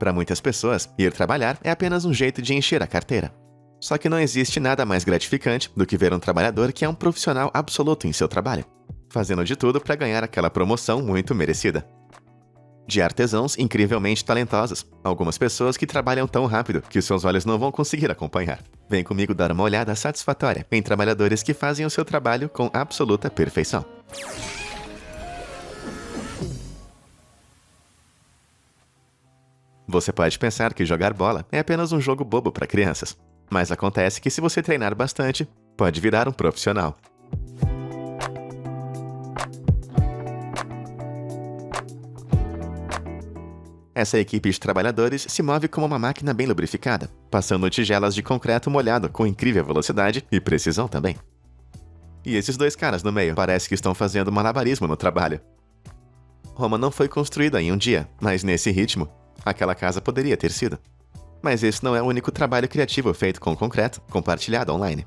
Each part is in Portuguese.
Para muitas pessoas, ir trabalhar é apenas um jeito de encher a carteira. Só que não existe nada mais gratificante do que ver um trabalhador que é um profissional absoluto em seu trabalho, fazendo de tudo para ganhar aquela promoção muito merecida. De artesãos incrivelmente talentosos, algumas pessoas que trabalham tão rápido que seus olhos não vão conseguir acompanhar. Vem comigo dar uma olhada satisfatória em trabalhadores que fazem o seu trabalho com absoluta perfeição. Você pode pensar que jogar bola é apenas um jogo bobo para crianças, mas acontece que se você treinar bastante, pode virar um profissional. Essa equipe de trabalhadores se move como uma máquina bem lubrificada, passando tigelas de concreto molhado com incrível velocidade e precisão também. E esses dois caras no meio parece que estão fazendo malabarismo no trabalho. Roma não foi construída em um dia, mas nesse ritmo, aquela casa poderia ter sido. Mas esse não é o único trabalho criativo feito com concreto, compartilhado online.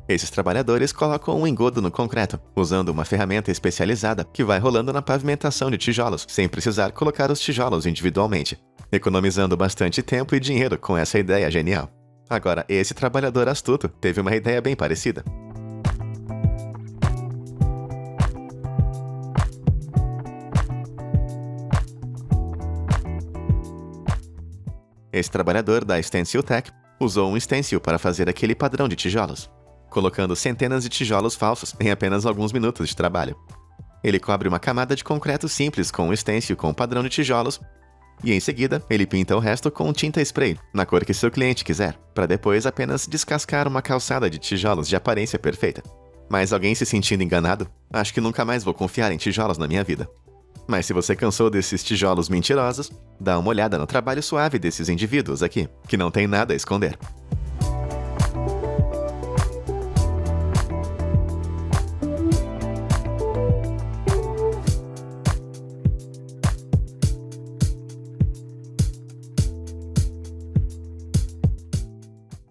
Esses trabalhadores colocam um engodo no concreto, usando uma ferramenta especializada que vai rolando na pavimentação de tijolos, sem precisar colocar os tijolos individualmente, economizando bastante tempo e dinheiro com essa ideia genial. Agora, esse trabalhador astuto teve uma ideia bem parecida. Esse trabalhador da Stencil Tech usou um stencil para fazer aquele padrão de tijolos, colocando centenas de tijolos falsos em apenas alguns minutos de trabalho. Ele cobre uma camada de concreto simples com um stencil com padrão de tijolos e, em seguida, ele pinta o resto com tinta spray, na cor que seu cliente quiser, para depois apenas descascar uma calçada de tijolos de aparência perfeita. Mas alguém se sentindo enganado? Acho que nunca mais vou confiar em tijolos na minha vida. Mas se você cansou desses tijolos mentirosos, dá uma olhada no trabalho suave desses indivíduos aqui, que não tem nada a esconder.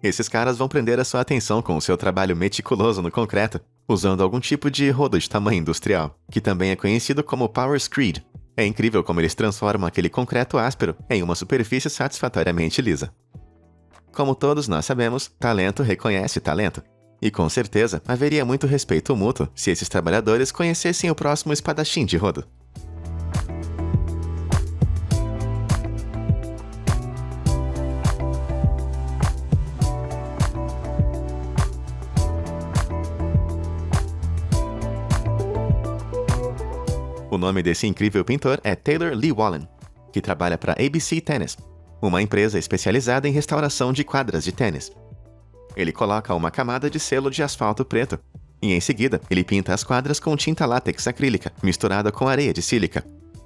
Esses caras vão prender a sua atenção com o seu trabalho meticuloso no concreto, usando algum tipo de rodo de tamanho industrial, que também é conhecido como Power Screed. É incrível como eles transformam aquele concreto áspero em uma superfície satisfatoriamente lisa. Como todos nós sabemos, talento reconhece talento. E com certeza haveria muito respeito mútuo se esses trabalhadores conhecessem o próximo espadachim de rodo. O nome desse incrível pintor é Taylor Lee Wallen, que trabalha para ABC Tennis, uma empresa especializada em restauração de quadras de tênis. Ele coloca uma camada de selo de asfalto preto, e em seguida ele pinta as quadras com tinta látex acrílica misturada com areia de sílica.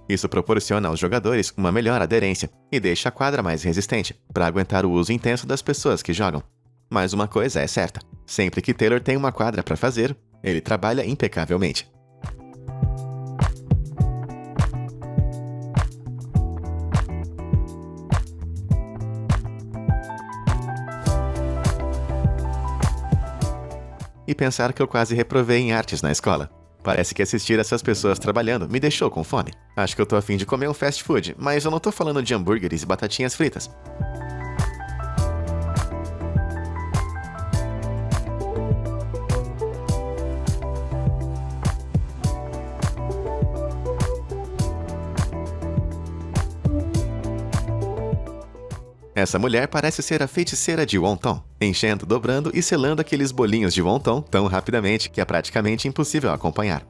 Isso proporciona aos jogadores uma melhor aderência e deixa a quadra mais resistente, para aguentar o uso intenso das pessoas que jogam. Mas uma coisa é certa, sempre que Taylor tem uma quadra para fazer, ele trabalha impecavelmente. E pensar que eu quase reprovei em artes na escola. Parece que assistir essas pessoas trabalhando me deixou com fome. Acho que eu tô a fim de comer um fast food, mas eu não tô falando de hambúrgueres e batatinhas fritas. Essa mulher parece ser a feiticeira de wonton, enchendo, dobrando e selando aqueles bolinhos de wonton tão rapidamente que é praticamente impossível acompanhar.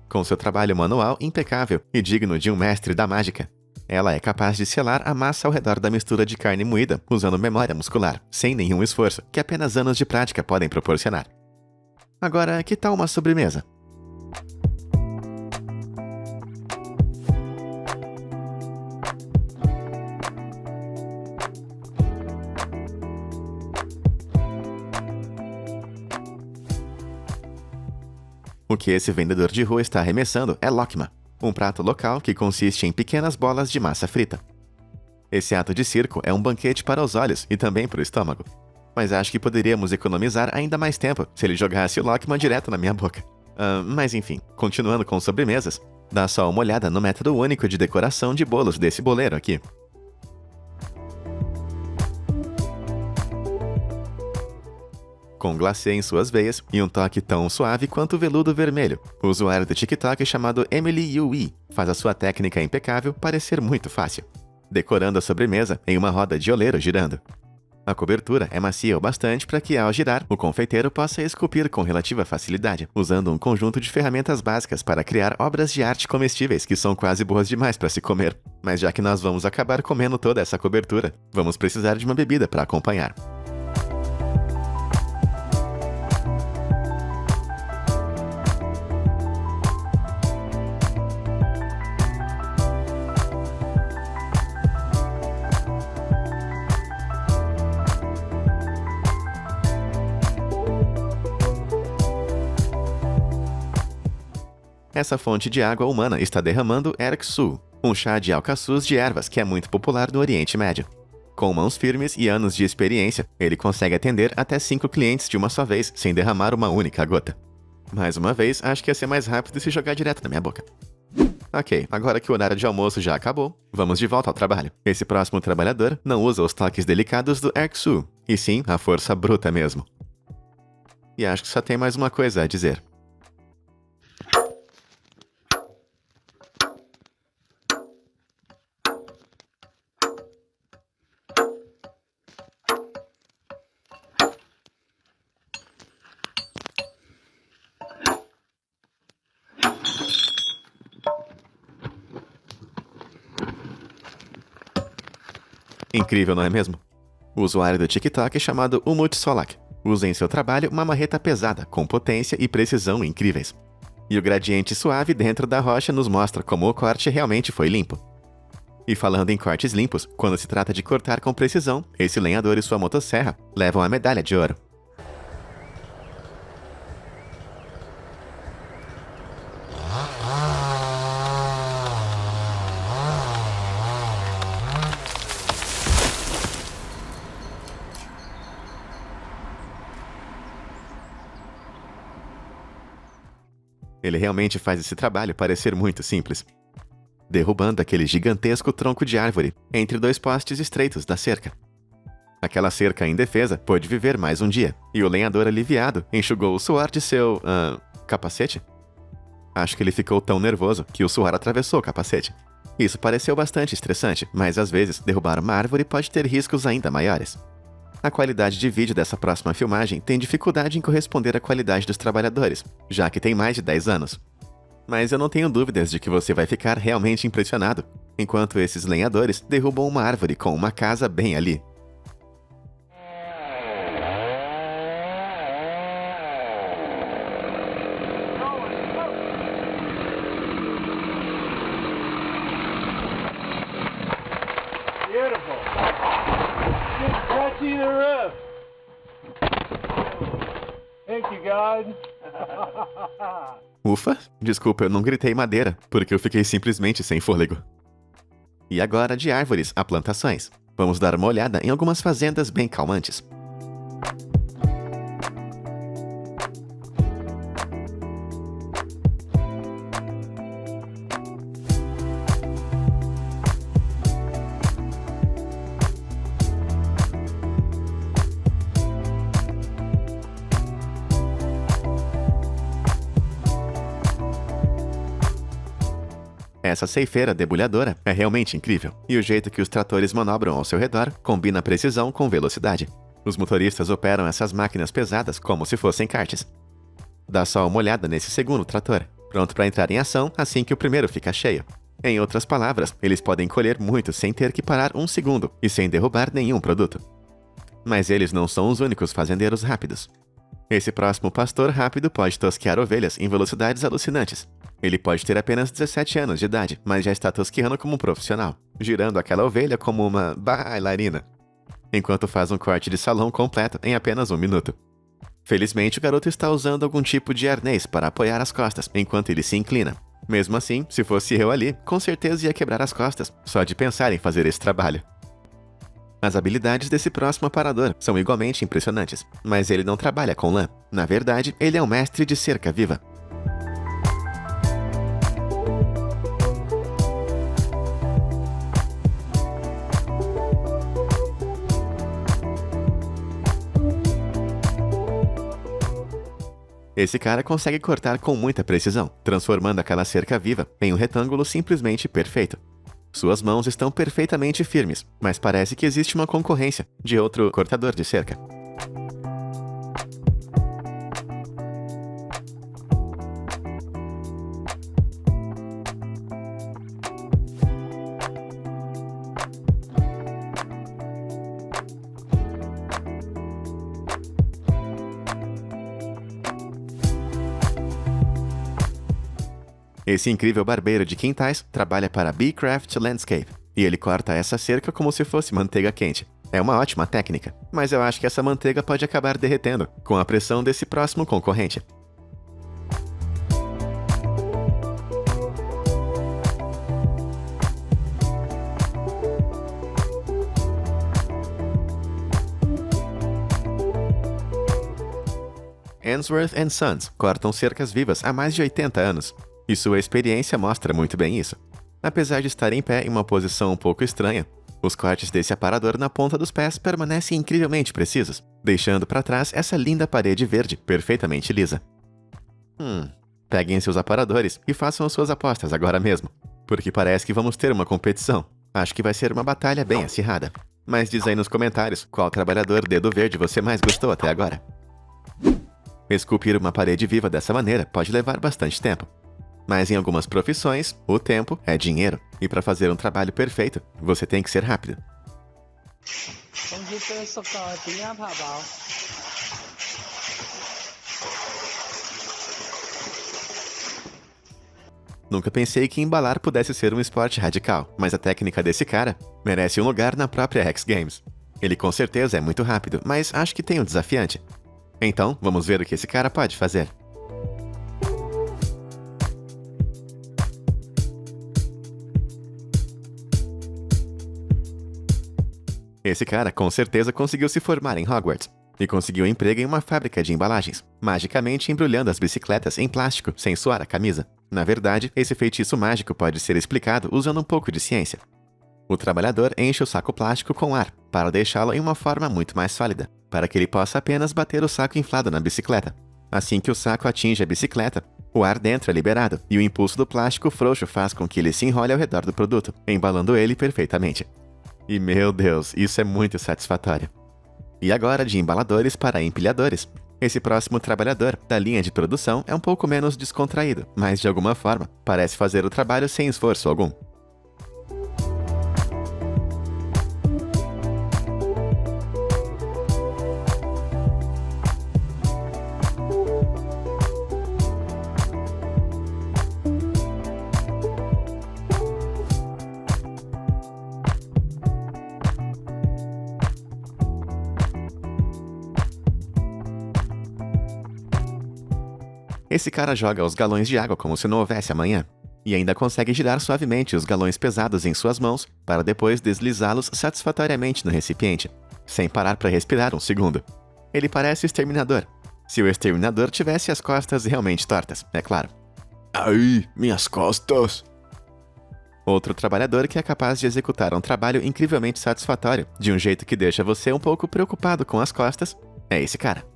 Com seu trabalho manual impecável e digno de um mestre da mágica, ela é capaz de selar a massa ao redor da mistura de carne moída usando memória muscular, sem nenhum esforço, que apenas anos de prática podem proporcionar. Agora, que tal uma sobremesa? O que esse vendedor de rua está arremessando é lokma, um prato local que consiste em pequenas bolas de massa frita. Esse ato de circo é um banquete para os olhos e também para o estômago. mas acho que poderíamos economizar ainda mais tempo se ele jogasse o Lockman direto na minha boca. Mas enfim, continuando com sobremesas, dá só uma olhada no método único de decoração de bolos desse boleiro aqui. Com glacê em suas veias e um toque tão suave quanto o veludo vermelho, o usuário do TikTok chamado Emily Yui faz a sua técnica impecável parecer muito fácil, decorando a sobremesa em uma roda de oleiro girando. A cobertura é macia o bastante para que, ao girar, o confeiteiro possa esculpir com relativa facilidade, usando um conjunto de ferramentas básicas para criar obras de arte comestíveis que são quase boas demais para se comer. Mas já que nós vamos acabar comendo toda essa cobertura, vamos precisar de uma bebida para acompanhar. Essa fonte de água humana está derramando Erksu, um chá de alcaçuz de ervas que é muito popular no Oriente Médio. Com mãos firmes e anos de experiência, ele consegue atender até 5 clientes de uma só vez, sem derramar uma única gota. Mais uma vez, acho que ia ser mais rápido se jogar direto na minha boca. Ok, agora que o horário de almoço já acabou, vamos de volta ao trabalho. Esse próximo trabalhador não usa os toques delicados do Erksu, e sim a força bruta mesmo. E acho que só tem mais uma coisa a dizer. Incrível, não é mesmo? O usuário do TikTok chamado Umut Solak usa em seu trabalho uma marreta pesada, com potência e precisão incríveis. E o gradiente suave dentro da rocha nos mostra como o corte realmente foi limpo. E falando em cortes limpos, quando se trata de cortar com precisão, esse lenhador e sua motosserra levam a medalha de ouro. Ele realmente faz esse trabalho parecer muito simples, derrubando aquele gigantesco tronco de árvore entre 2 postes estreitos da cerca. Aquela cerca indefesa pôde viver mais um dia, e o lenhador aliviado enxugou o suor de seu... capacete? Acho que ele ficou tão nervoso que o suor atravessou o capacete. Isso pareceu bastante estressante, mas às vezes derrubar uma árvore pode ter riscos ainda maiores. A qualidade de vídeo dessa próxima filmagem tem dificuldade em corresponder à qualidade dos trabalhadores, já que tem mais de 10 anos. Mas eu não tenho dúvidas de que você vai ficar realmente impressionado, enquanto esses lenhadores derrubam uma árvore com uma casa bem ali. Ufa, desculpa, eu não gritei madeira, porque eu fiquei simplesmente sem fôlego. E agora de árvores a plantações. Vamos dar uma olhada em algumas fazendas bem calmantes. Essa ceifeira debulhadora é realmente incrível, e o jeito que os tratores manobram ao seu redor combina precisão com velocidade. Os motoristas operam essas máquinas pesadas como se fossem karts. Dá só uma olhada nesse segundo trator, pronto para entrar em ação assim que o primeiro fica cheio. Em outras palavras, eles podem colher muito sem ter que parar um segundo e sem derrubar nenhum produto. Mas eles não são os únicos fazendeiros rápidos. Esse próximo pastor rápido pode tosquear ovelhas em velocidades alucinantes. Ele pode ter apenas 17 anos de idade, mas já está tosqueando como um profissional, girando aquela ovelha como uma bailarina, enquanto faz um corte de salão completo em apenas 1 minuto. Felizmente, o garoto está usando algum tipo de arnês para apoiar as costas enquanto ele se inclina. Mesmo assim, se fosse eu ali, com certeza ia quebrar as costas, só de pensar em fazer esse trabalho. As habilidades desse próximo aparador são igualmente impressionantes, mas ele não trabalha com lã. Na verdade, ele é um mestre de cerca viva. Esse cara consegue cortar com muita precisão, transformando aquela cerca viva em um retângulo simplesmente perfeito. Suas mãos estão perfeitamente firmes, mas parece que existe uma concorrência de outro cortador de cerca. Esse incrível barbeiro de quintais trabalha para Beecraft Landscape, e ele corta essa cerca como se fosse manteiga quente. É uma ótima técnica, mas eu acho que essa manteiga pode acabar derretendo com a pressão desse próximo concorrente. Ainsworth & Sons cortam cercas vivas há mais de 80 anos, e sua experiência mostra muito bem isso. Apesar de estar em pé em uma posição um pouco estranha, os cortes desse aparador na ponta dos pés permanecem incrivelmente precisos, deixando para trás essa linda parede verde perfeitamente lisa. Peguem seus aparadores e façam as suas apostas agora mesmo, porque parece que vamos ter uma competição. Acho que vai ser uma batalha bem acirrada. Mas diz aí nos comentários qual trabalhador dedo verde você mais gostou até agora. Esculpir uma parede viva dessa maneira pode levar bastante tempo. Mas em algumas profissões, o tempo é dinheiro. E para fazer um trabalho perfeito, você tem que ser rápido. Nunca pensei que embalar pudesse ser um esporte radical, mas a técnica desse cara merece um lugar na própria X Games. Ele com certeza é muito rápido, mas acho que tem um desafiante. Então, vamos ver o que esse cara pode fazer. Esse cara com certeza conseguiu se formar em Hogwarts e conseguiu emprego em uma fábrica de embalagens, magicamente embrulhando as bicicletas em plástico sem suar a camisa. Na verdade, esse feitiço mágico pode ser explicado usando um pouco de ciência. O trabalhador enche o saco plástico com ar para deixá-lo em uma forma muito mais sólida, para que ele possa apenas bater o saco inflado na bicicleta. Assim que o saco atinge a bicicleta, o ar dentro é liberado e o impulso do plástico frouxo faz com que ele se enrole ao redor do produto, embalando ele perfeitamente. E meu Deus, isso é muito satisfatório. E agora de embaladores para empilhadores. Esse próximo trabalhador da linha de produção é um pouco menos descontraído, mas de alguma forma parece fazer o trabalho sem esforço algum. Esse cara joga os galões de água como se não houvesse amanhã, e ainda consegue girar suavemente os galões pesados em suas mãos para depois deslizá-los satisfatoriamente no recipiente, sem parar para respirar um segundo. Ele parece o Exterminador. Se o Exterminador tivesse as costas realmente tortas, é claro. Ai, minhas costas! Outro trabalhador que é capaz de executar um trabalho incrivelmente satisfatório, de um jeito que deixa você um pouco preocupado com as costas, é esse cara.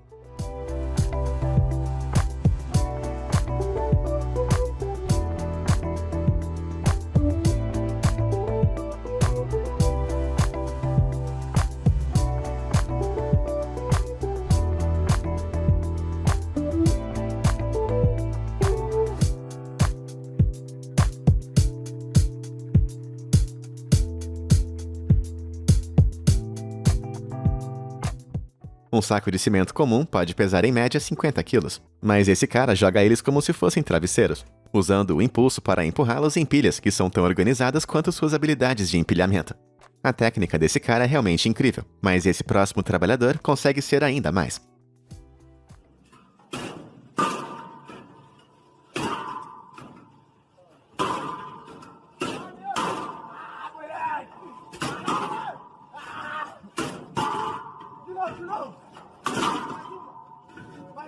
Um saco de cimento comum pode pesar em média 50 quilos, mas esse cara joga eles como se fossem travesseiros, usando o impulso para empurrá-los em pilhas que são tão organizadas quanto suas habilidades de empilhamento. A técnica desse cara é realmente incrível, mas esse próximo trabalhador consegue ser ainda mais.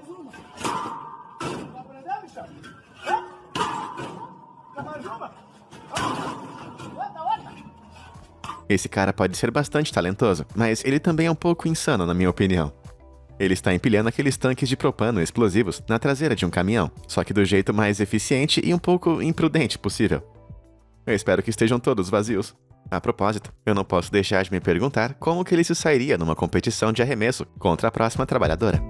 uma. Vai aprender, Michel? Quer mais uma? Outra. Esse cara pode ser bastante talentoso, mas ele também é um pouco insano, na minha opinião. Ele está empilhando aqueles tanques de propano explosivos na traseira de um caminhão, só que do jeito mais eficiente e um pouco imprudente possível. Eu espero que estejam todos vazios. A propósito, eu não posso deixar de me perguntar como que ele se sairia numa competição de arremesso contra a próxima trabalhadora.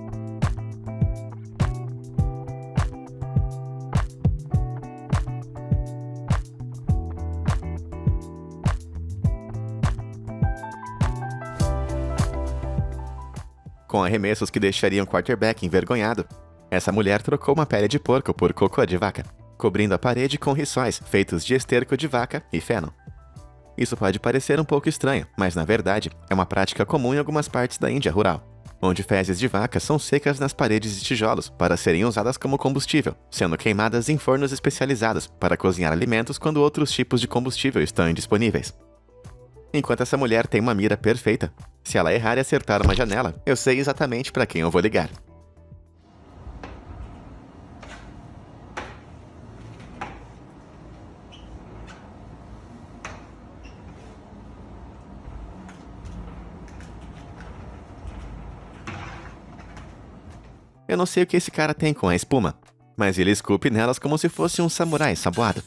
Com arremessos que deixariam o quarterback envergonhado, essa mulher trocou uma pele de porco por cocô de vaca, cobrindo a parede com rissóis feitos de esterco de vaca e feno. Isso pode parecer um pouco estranho, mas na verdade é uma prática comum em algumas partes da Índia rural, onde fezes de vaca são secas nas paredes de tijolos para serem usadas como combustível, sendo queimadas em fornos especializados para cozinhar alimentos quando outros tipos de combustível estão indisponíveis. Enquanto essa mulher tem uma mira perfeita, se ela errar e acertar uma janela, eu sei exatamente para quem eu vou ligar. Eu não sei o que esse cara tem com a espuma, mas ele esculpe nelas como se fosse um samurai saboado,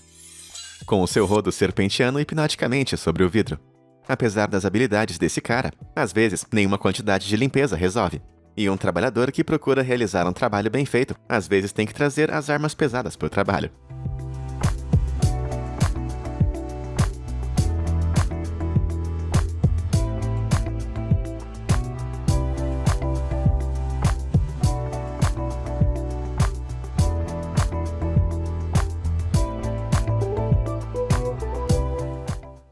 com o seu rodo serpenteando hipnoticamente sobre o vidro. Apesar das habilidades desse cara, às vezes nenhuma quantidade de limpeza resolve. E um trabalhador que procura realizar um trabalho bem feito, às vezes tem que trazer as armas pesadas para o trabalho.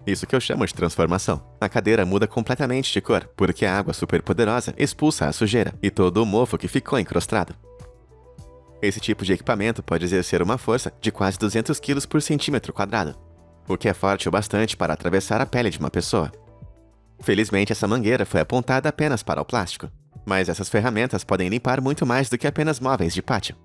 Isso que eu chamo de transformação. A cadeira muda completamente de cor, porque a água superpoderosa expulsa a sujeira e todo o mofo que ficou encrostado. Esse tipo de equipamento pode exercer uma força de quase 200 kg por centímetro quadrado, o que é forte o bastante para atravessar a pele de uma pessoa. Felizmente, essa mangueira foi apontada apenas para o plástico, mas essas ferramentas podem limpar muito mais do que apenas móveis de pátio.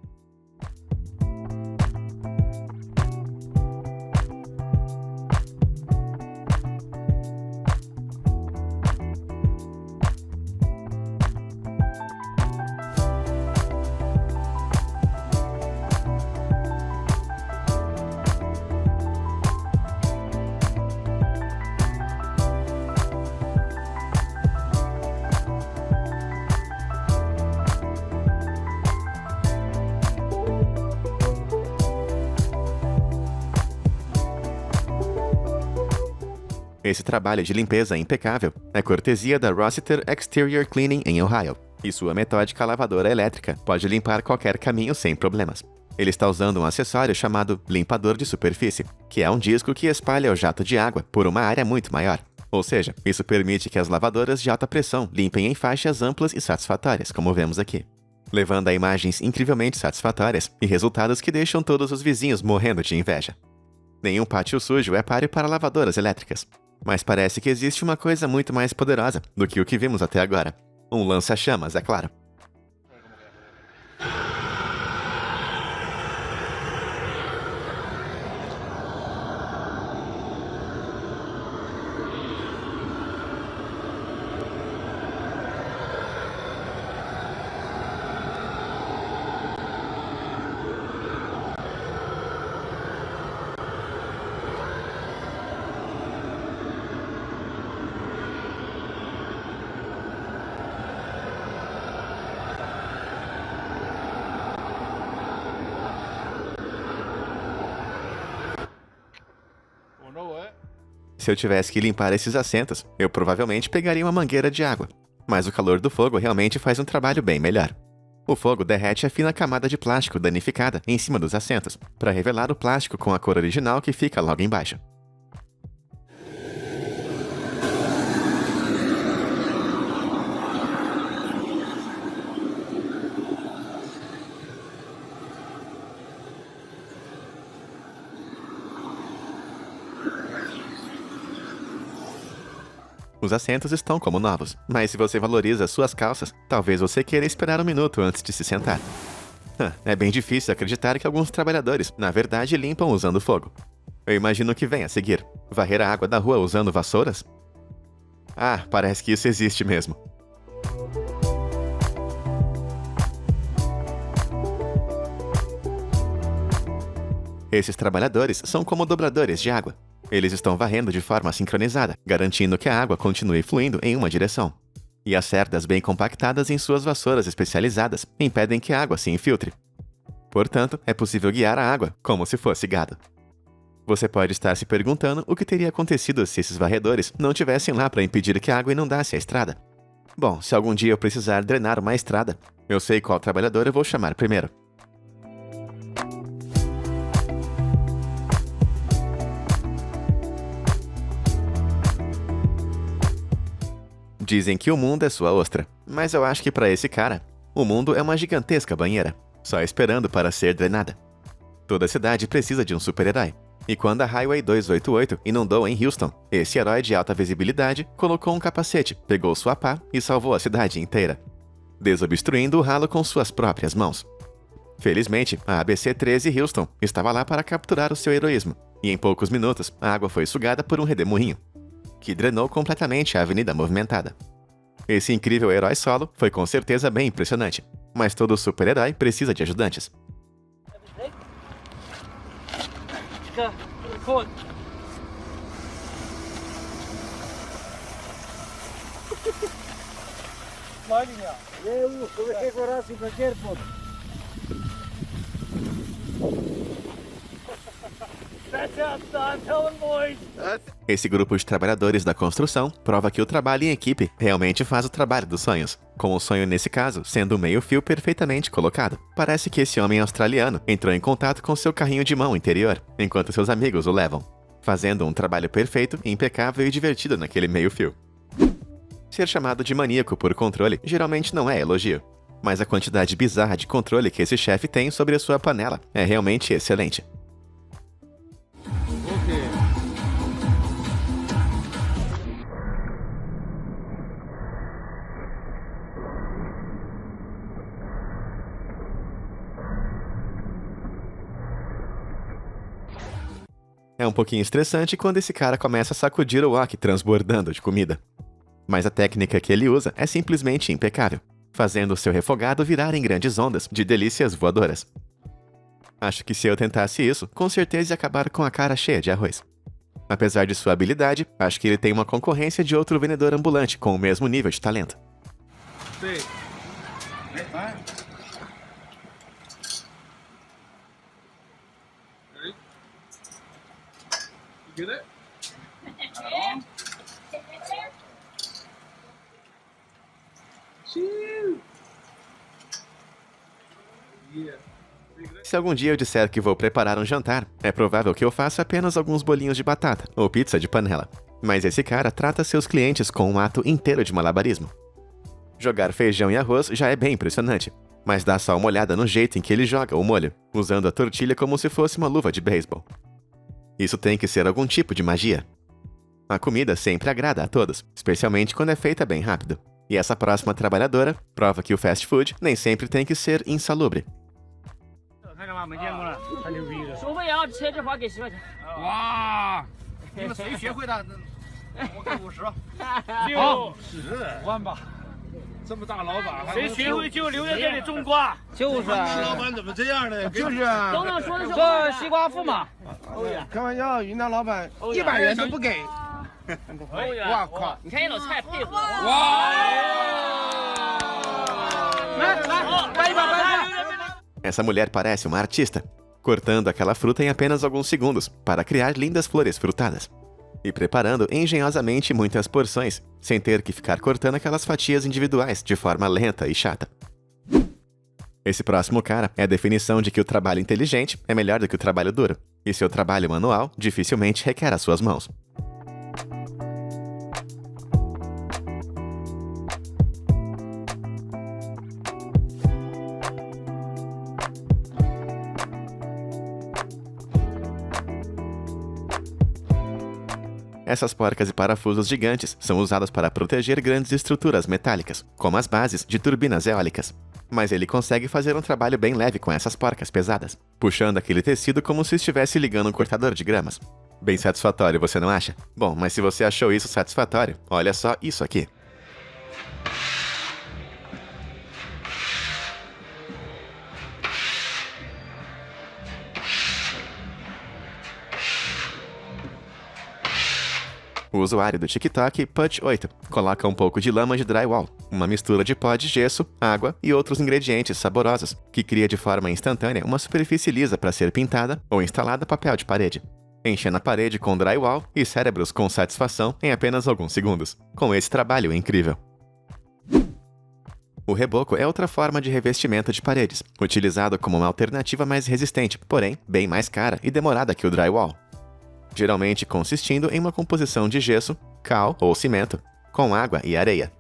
Esse trabalho de limpeza impecável é cortesia da Rossiter Exterior Cleaning em Ohio, e sua metódica lavadora elétrica pode limpar qualquer caminho sem problemas. Ele está usando um acessório chamado limpador de superfície, que é um disco que espalha o jato de água por uma área muito maior. Ou seja, isso permite que as lavadoras de alta pressão limpem em faixas amplas e satisfatórias, como vemos aqui, levando a imagens incrivelmente satisfatórias e resultados que deixam todos os vizinhos morrendo de inveja. Nenhum pátio sujo é páreo para lavadoras elétricas. Mas parece que existe uma coisa muito mais poderosa do que o que vimos até agora. Um lança-chamas, é claro. Se eu tivesse que limpar esses assentos, eu provavelmente pegaria uma mangueira de água. Mas o calor do fogo realmente faz um trabalho bem melhor. O fogo derrete a fina camada de plástico danificada em cima dos assentos, para revelar o plástico com a cor original que fica logo embaixo. Os assentos estão como novos, mas se você valoriza suas calças, talvez você queira esperar um minuto antes de se sentar. É bem difícil acreditar que alguns trabalhadores, na verdade, limpam usando fogo. Eu imagino que vem a seguir. Varrer a água da rua usando vassouras? Ah, parece que isso existe mesmo. Esses trabalhadores são como dobradores de água. Eles estão varrendo de forma sincronizada, garantindo que a água continue fluindo em uma direção. E as cerdas bem compactadas em suas vassouras especializadas impedem que a água se infiltre. Portanto, é possível guiar a água como se fosse gado. Você pode estar se perguntando o que teria acontecido se esses varredores não tivessem lá para impedir que a água inundasse a estrada. Bom, se algum dia eu precisar drenar uma estrada, eu sei qual trabalhador eu vou chamar primeiro. Dizem que o mundo é sua ostra, mas eu acho que para esse cara, o mundo é uma gigantesca banheira, só esperando para ser drenada. Toda cidade precisa de um super-herói. E quando a Highway 288 inundou em Houston, esse herói de alta visibilidade colocou um capacete, pegou sua pá e salvou a cidade inteira, desobstruindo o ralo com suas próprias mãos. Felizmente, a ABC-13 Houston estava lá para capturar o seu heroísmo, e em poucos minutos a água foi sugada por um redemoinho, que drenou completamente a avenida movimentada. Esse incrível herói solo foi com certeza bem impressionante, mas todo super-herói precisa de ajudantes. Esse grupo de trabalhadores da construção prova que o trabalho em equipe realmente faz o trabalho dos sonhos, com o sonho nesse caso sendo um meio-fio perfeitamente colocado. Parece que esse homem australiano entrou em contato com seu carrinho de mão interior, enquanto seus amigos o levam, fazendo um trabalho perfeito, impecável e divertido naquele meio-fio. Ser chamado de maníaco por controle geralmente não é elogio, mas a quantidade bizarra de controle que esse chefe tem sobre a sua panela é realmente excelente. É um pouquinho estressante quando esse cara começa a sacudir o wok transbordando de comida. Mas a técnica que ele usa é simplesmente impecável, fazendo o seu refogado virar em grandes ondas de delícias voadoras. Acho que se eu tentasse isso, com certeza ia acabar com a cara cheia de arroz. Apesar de sua habilidade, acho que ele tem uma concorrência de outro vendedor ambulante com o mesmo nível de talento. Sim. Get it? Se algum dia eu disser que vou preparar um jantar, é provável que eu faça apenas alguns bolinhos de batata ou pizza de panela. Mas esse cara trata seus clientes com um ato inteiro de malabarismo. Jogar feijão e arroz já é bem impressionante, mas dá só uma olhada no jeito em que ele joga o molho, usando a tortilha como se fosse uma luva de beisebol. Isso tem que ser algum tipo de magia. A comida sempre agrada a todos, especialmente quando é feita bem rápido. E essa próxima trabalhadora prova que o fast food nem sempre tem que ser insalubre. 看着吗？没见过了，太牛逼了！收费啊，车这花给10块钱。哇，你们谁学会的？我给50。60万吧，这么大老板，谁学会就留在这里种瓜。就是老板怎么这样呢？就是啊，等等说的是做西瓜驸马。开玩笑，云南老板100元都不给。哇靠！你看这老菜配合。来一把，来一把。 Essa mulher parece uma artista, cortando aquela fruta em apenas alguns segundos para criar lindas flores frutadas. E preparando engenhosamente muitas porções, sem ter que ficar cortando aquelas fatias individuais de forma lenta e chata. Esse próximo cara é a definição de que o trabalho inteligente é melhor do que o trabalho duro, e seu trabalho manual dificilmente requer as suas mãos. essas porcas e parafusos gigantes são usados para proteger grandes estruturas metálicas, como as bases de turbinas eólicas. Mas ele consegue fazer um trabalho bem leve com essas porcas pesadas, puxando aquele tecido como se estivesse ligando um cortador de gramas. Bem satisfatório, você não acha? Bom, mas se você achou isso satisfatório, olha só isso aqui. O usuário do TikTok, Putch8, coloca um pouco de lama de drywall, uma mistura de pó de gesso, água e outros ingredientes saborosos, que cria de forma instantânea uma superfície lisa para ser pintada ou instalada papel de parede, enchendo a parede com drywall e cérebros com satisfação em apenas alguns segundos. Com esse trabalho incrível. O reboco é outra forma de revestimento de paredes, utilizado como uma alternativa mais resistente, porém bem mais cara e demorada que o drywall. Geralmente consistindo em uma composição de gesso, cal ou cimento, com água e areia.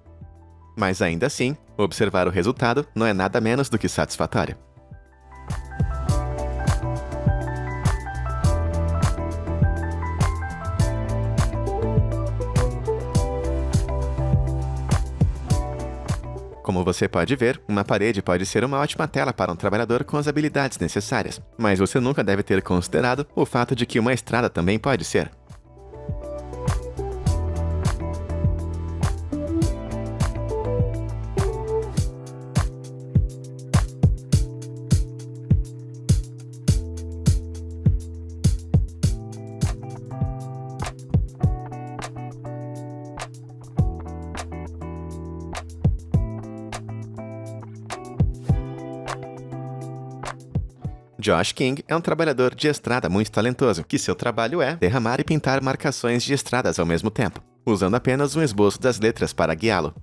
Mas ainda assim, observar o resultado não é nada menos do que satisfatório. Como você pode ver, uma parede pode ser uma ótima tela para um trabalhador com as habilidades necessárias, mas você nunca deve ter considerado o fato de que uma estrada também pode ser. Josh King é um trabalhador de estrada muito talentoso, que seu trabalho é derramar e pintar marcações de estradas ao mesmo tempo, usando apenas um esboço das letras para guiá-lo.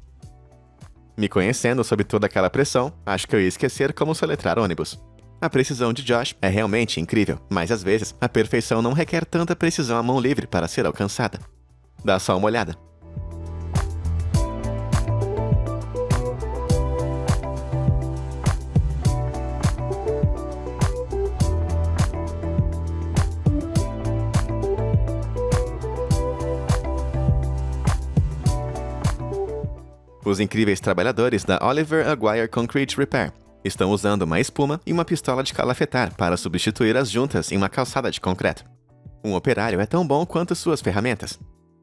Me conhecendo sob toda aquela pressão, acho que eu ia esquecer como soletrar ônibus. A precisão de Josh é realmente incrível, mas às vezes a perfeição não requer tanta precisão à mão livre para ser alcançada. Dá só uma olhada. Os incríveis trabalhadores da Oliver Aguirre Concrete Repair estão usando uma espuma e uma pistola de calafetar para substituir as juntas em uma calçada de concreto. Um operário é tão bom quanto suas ferramentas.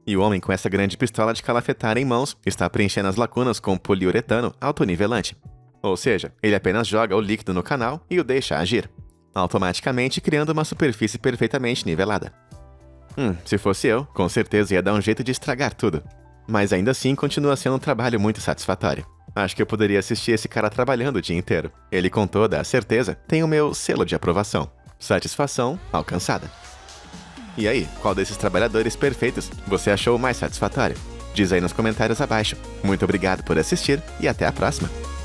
E o homem com essa grande pistola de calafetar em mãos está preenchendo as lacunas com poliuretano autonivelante. Ou seja, ele apenas joga o líquido no canal e o deixa agir, automaticamente criando uma superfície perfeitamente nivelada. Se fosse eu, com certeza ia dar um jeito de estragar tudo. Mas ainda assim continua sendo um trabalho muito satisfatório. Acho que eu poderia assistir esse cara trabalhando o dia inteiro. Ele, com toda a certeza, tem o meu selo de aprovação. Satisfação alcançada. E aí, qual desses trabalhadores perfeitos você achou mais satisfatório? Diz aí nos comentários abaixo. Muito obrigado por assistir e até a próxima!